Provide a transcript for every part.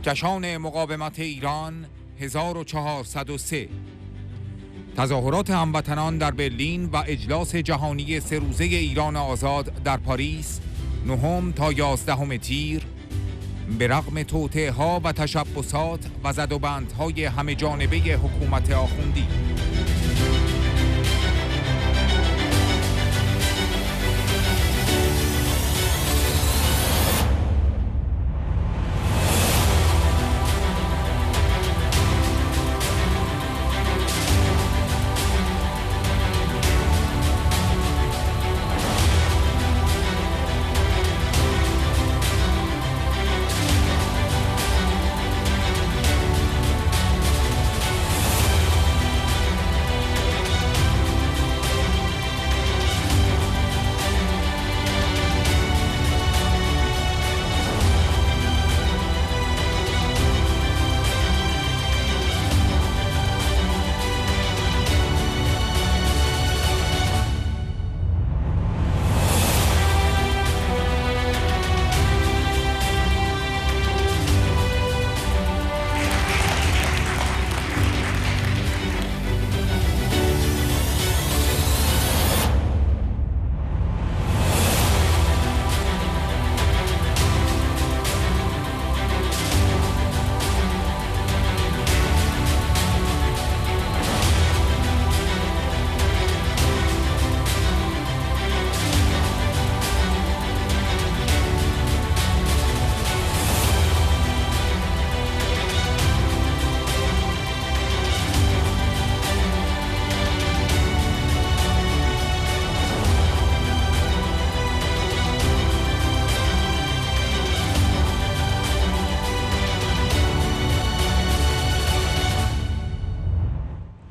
کهکشان مقاومت ایران 1403. تظاهرات هموطنان در برلین و اجلاس جهانی 3 روزه ایران آزاد در پاریس 9 تا 11 تیر به رغم توطئه‌ها و تشبثات و زدوبندهای همه جانبه حکومت آخوندی.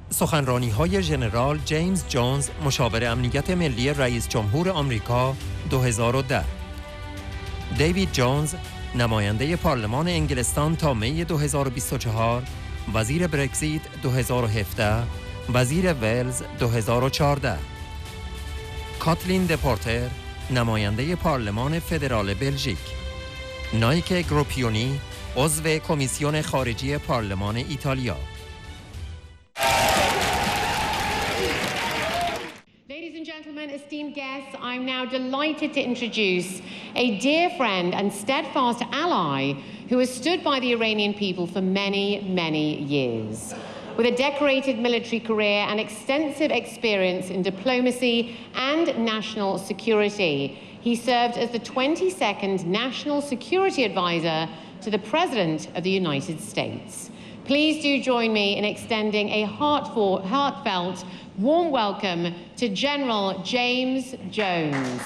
سخنرانی‌های ژنرال جیمز جونز، مشاور امنیت ملی رئیس جمهور آمریکا 2010. دیوید جونز، نماینده پارلمان انگلستان تا می 2024، وزیر برگزیت 2017، وزیر ولز 2014. کاتلین دپورتر، نماینده پارلمان فدرال بلژیک. نایک گروپیونی، عضو کمیسیون خارجی پارلمان ایتالیا. Esteemed guests, I'm now delighted to introduce a dear friend and steadfast ally who has stood by the Iranian people for many, many years. With a decorated military career and extensive experience in diplomacy and national security, he served as the 22nd National Security Advisor to the President of the United States. Please do join me in extending a heartfelt warm welcome to General James Jones.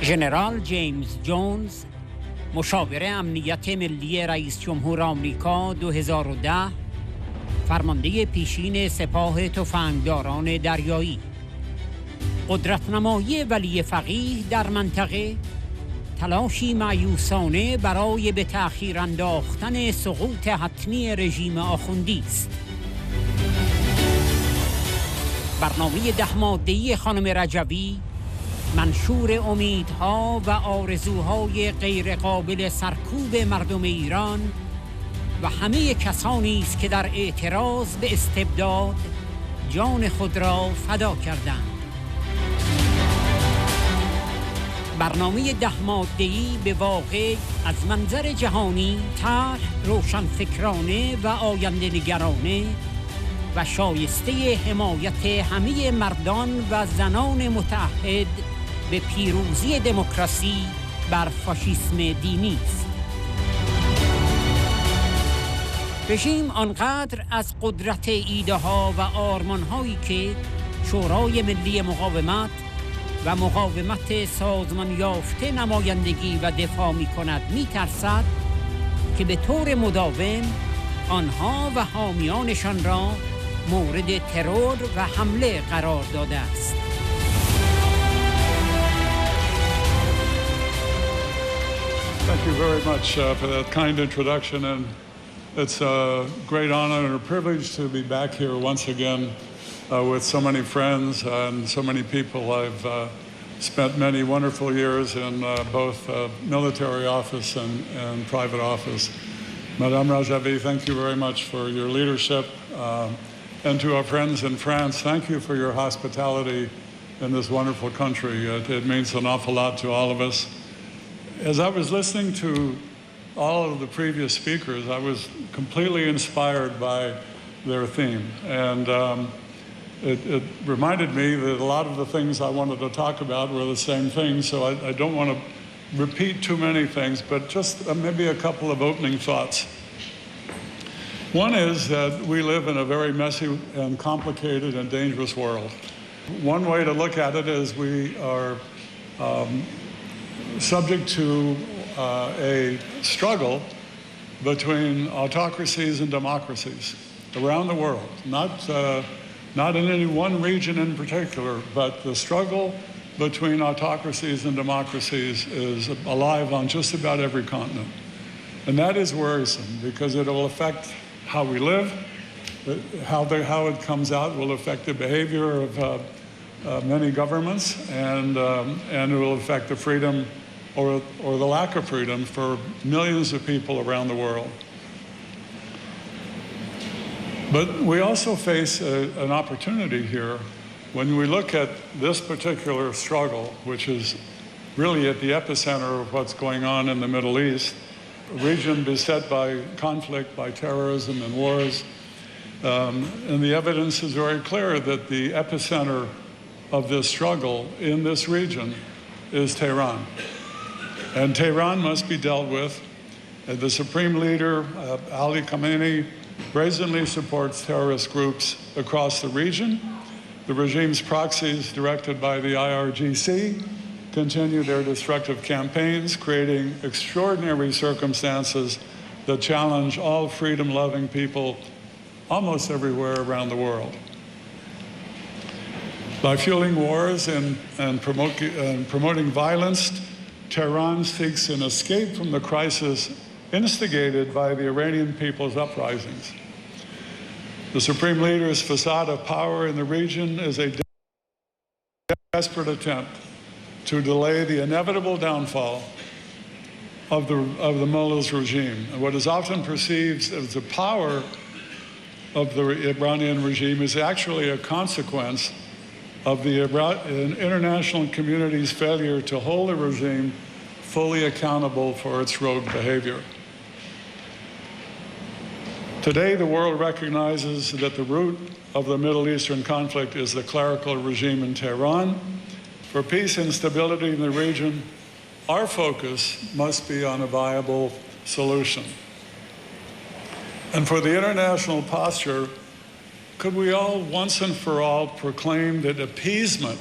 ژنرال جیمز جونز، مشاور امنیت ملی رئیس جمهور آمریکا 2010، فرمانده پیشین سپاه تفنگداران دریایی. قدرت نمایی ولی فقیه در منطقه، تلاشی مأیوسانه برای به تأخیر انداختن سقوط حتمی رژیم آخوندی است. برنامه 10 ماده‌ای خانم رجوی منشور امیدها و آرزوهای غیرقابل سرکوب مردم ایران و همه کسانی است که در اعتراض به استبداد جان خود را فدا کردند. برنامه 10 ماده‌ای به واقع از منظر جهانی طرح روشنفکرانه و آینده نگرانه و شایسته حمایت همه مردان و زنان متعهد به پیروزی دموکراسی بر فاشیسم دینی است. رژیم آنقدر از قدرت ایده ها و آرمان هایی که شورای ملی مقاومت و مقاومت سازمان یافته نمایندگی و دفاع می کند می ترسد که به طور مداوم آنها و حامیانشان را مورد ترور و حمله قرار داده است. Thank you very much for that kind introduction, and it's a great honor and a privilege to be back here once again with so many friends and so many people. I've spent many wonderful years in both military office and private office. Madame Rajavi, thank you very much for your leadership. And to our friends in France, thank you for your hospitality in this wonderful country. It means an awful lot to all of us. As I was listening to all of the previous speakers, I was completely inspired by their theme. And it reminded me that a lot of the things I wanted to talk about were the same things, so I don't want to repeat too many things, but just maybe a couple of opening thoughts. One is that we live in a very messy and complicated and dangerous world. One way to look at it is we are subject to a struggle between autocracies and democracies around the world, not in any one region in particular, but the struggle between autocracies and democracies is alive on just about every continent. And that is worrisome because it will affect how we live, how it comes out will affect the behavior of many governments, and it will affect the freedom or the lack of freedom for millions of people around the world. But we also face an opportunity here when we look at this particular struggle, which is really at the epicenter of what's going on in the Middle East, a region beset by conflict, by terrorism and wars. And the evidence is very clear that the epicenter of this struggle in this region is Tehran. And Tehran must be dealt with. The Supreme Leader, Ali Khamenei, brazenly supports terrorist groups across the region. The regime's proxies, directed by the IRGC, continue their destructive campaigns, creating extraordinary circumstances that challenge all freedom-loving people almost everywhere around the world. By fueling wars and promoting violence, Tehran seeks an escape from the crisis instigated by the Iranian people's uprisings. The Supreme Leader's facade of power in the region is a desperate attempt to delay the inevitable downfall of the mullah's regime. And what is often perceived as the power of the Iranian regime is actually a consequence of the international community's failure to hold the regime fully accountable for its rogue behavior. Today, the world recognizes that the root of the Middle Eastern conflict is the clerical regime in Tehran. For peace and stability in the region, our focus must be on a viable solution. And for the international posture, could we all once and for all proclaim that appeasement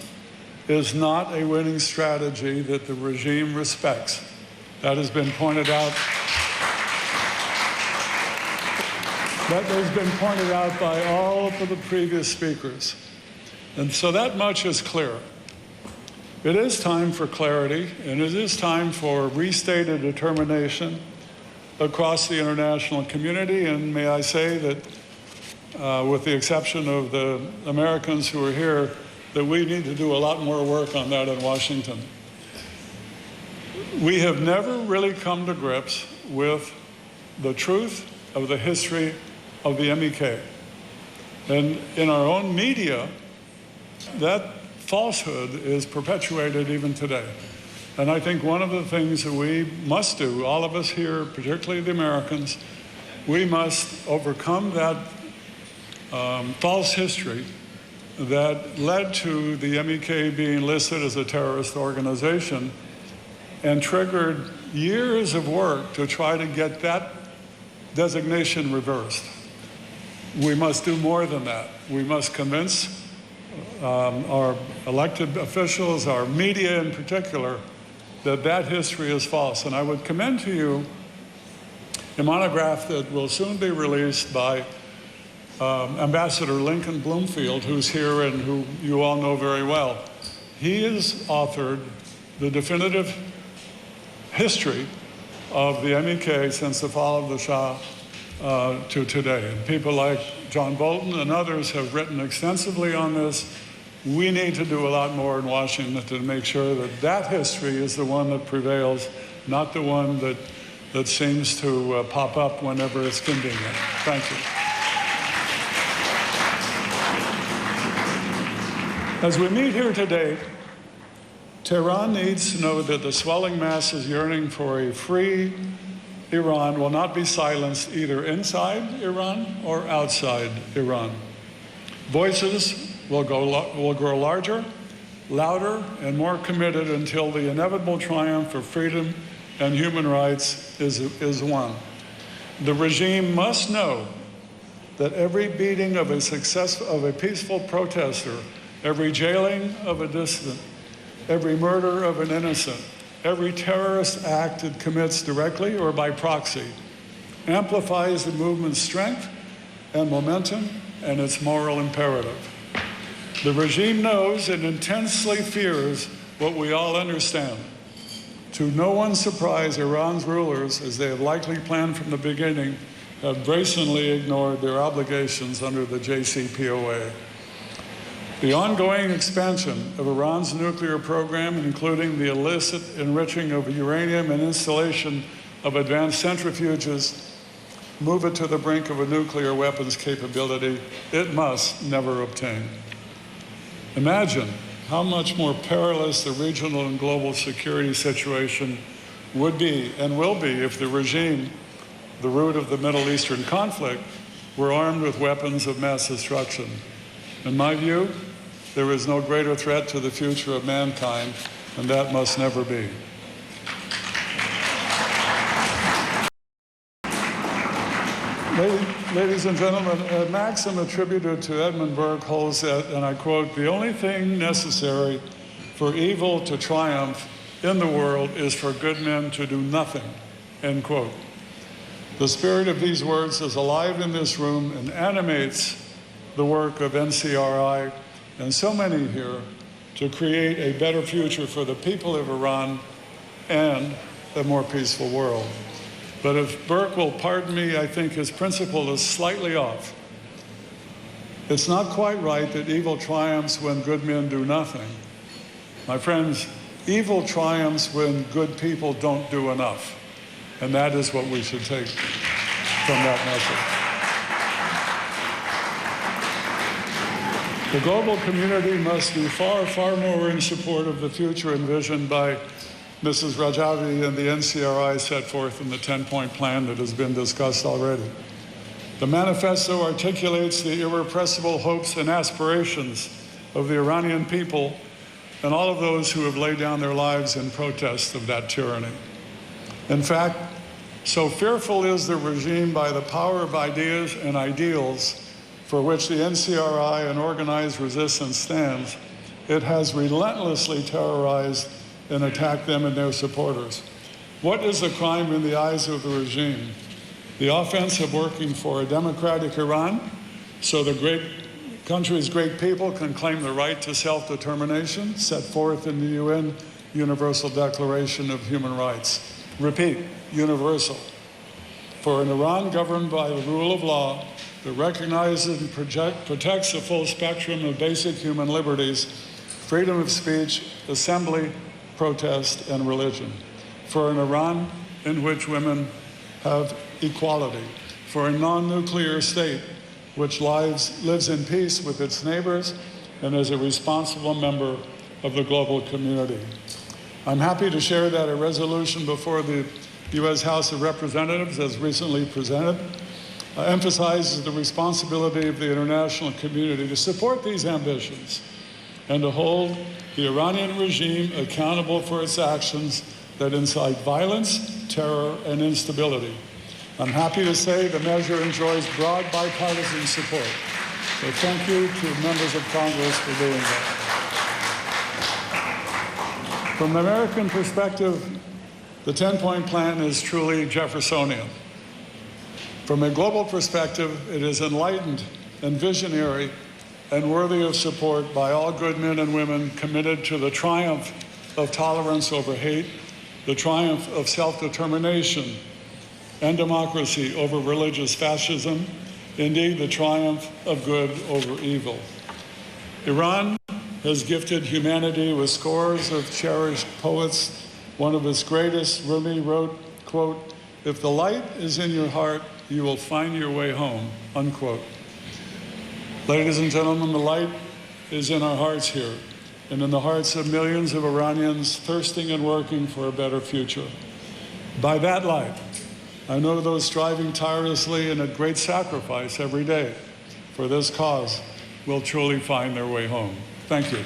is not a winning strategy that the regime respects? That has been pointed out. That has been pointed out by all of the previous speakers. And so that much is clear. It is time for clarity, and it is time for restated determination across the international community. And may I say that, with the exception of the Americans who are here, that we need to do a lot more work on that in Washington. We have never really come to grips with the truth of the history of the MEK. And in our own media, that falsehood is perpetuated even today. And I think one of the things that we must do, all of us here, particularly the Americans, we must overcome that false history that led to the MEK being listed as a terrorist organization and triggered years of work to try to get that designation reversed. We must do more than that. We must convince our elected officials, our media in particular, that that history is false. And I would commend to you a monograph that will soon be released by Ambassador Lincoln Bloomfield, who's here and who you all know very well. He has authored the definitive history of the MEK since the fall of the Shah to today. And people like John Bolton and others have written extensively on this. We need to do a lot more in Washington to make sure that that history is the one that prevails, not the one that seems to pop up whenever it's convenient. Thank you. As we meet here today, Tehran needs to know that the swelling masses yearning for a free Iran will not be silenced either inside Iran or outside Iran. Voices will grow larger, louder, and more committed until the inevitable triumph of freedom and human rights is won. The regime must know that every beating of a peaceful protester, every jailing of a dissident, every murder of an innocent, every terrorist act it commits directly or by proxy amplifies the movement's strength and momentum and its moral imperative. The regime knows and intensely fears what we all understand. To no one's surprise, Iran's rulers, as they have likely planned from the beginning, have brazenly ignored their obligations under the JCPOA. The ongoing expansion of Iran's nuclear program, including the illicit enriching of uranium and installation of advanced centrifuges, move it to the brink of a nuclear weapons capability it must never obtain. Imagine how much more perilous the regional and global security situation would be and will be if the regime, the root of the Middle Eastern conflict, were armed with weapons of mass destruction. In my view, there is no greater threat to the future of mankind, and that must never be. Ladies and gentlemen, a maxim attributed to Edmund Burke holds that, and I quote, "The only thing necessary for evil to triumph in the world is for good men to do nothing," end quote. The spirit of these words is alive in this room and animates the work of NCRI and so many here to create a better future for the people of Iran and a more peaceful world. But if Burke will pardon me, I think his principle is slightly off. It's not quite right that evil triumphs when good men do nothing. My friends, evil triumphs when good people don't do enough. And that is what we should take from that message. The global community must do far, far more in support of the future envisioned by Mrs. Rajavi and the NCRI set forth in the 10-point plan that has been discussed already. The manifesto articulates the irrepressible hopes and aspirations of the Iranian people and all of those who have laid down their lives in protest of that tyranny. In fact, so fearful is the regime by the power of ideas and ideals for which the NCRI and organized resistance stands, it has relentlessly terrorized and attacked them and their supporters. What is the crime in the eyes of the regime? The offense of working for a democratic Iran so the great country's great people can claim the right to self-determination set forth in the UN Universal Declaration of Human Rights. Repeat, universal. For an Iran governed by the rule of law that recognizes and protects the full spectrum of basic human liberties, freedom of speech, assembly, protest, and religion. For an Iran in which women have equality. For a non-nuclear state which lives in peace with its neighbors and as a responsible member of the global community. I'm happy to share that a resolution before the U.S. House of Representatives, as recently presented, emphasizes the responsibility of the international community to support these ambitions and to hold the Iranian regime accountable for its actions that incite violence, terror, and instability. I'm happy to say the measure enjoys broad bipartisan support. So thank you to members of Congress for doing that. From the American perspective, the 10-point plan is truly Jeffersonian. From a global perspective, it is enlightened and visionary and worthy of support by all good men and women committed to the triumph of tolerance over hate, the triumph of self-determination and democracy over religious fascism, indeed the triumph of good over evil. Iran has gifted humanity with scores of cherished poets. One of its greatest, Rumi, wrote, quote, "If the light is in your heart, you will find your way home," unquote. Ladies and gentlemen, the light is in our hearts here and in the hearts of millions of Iranians thirsting and working for a better future. By that light, I know those striving tirelessly and at great sacrifice every day for this cause will truly find their way home. Thank you.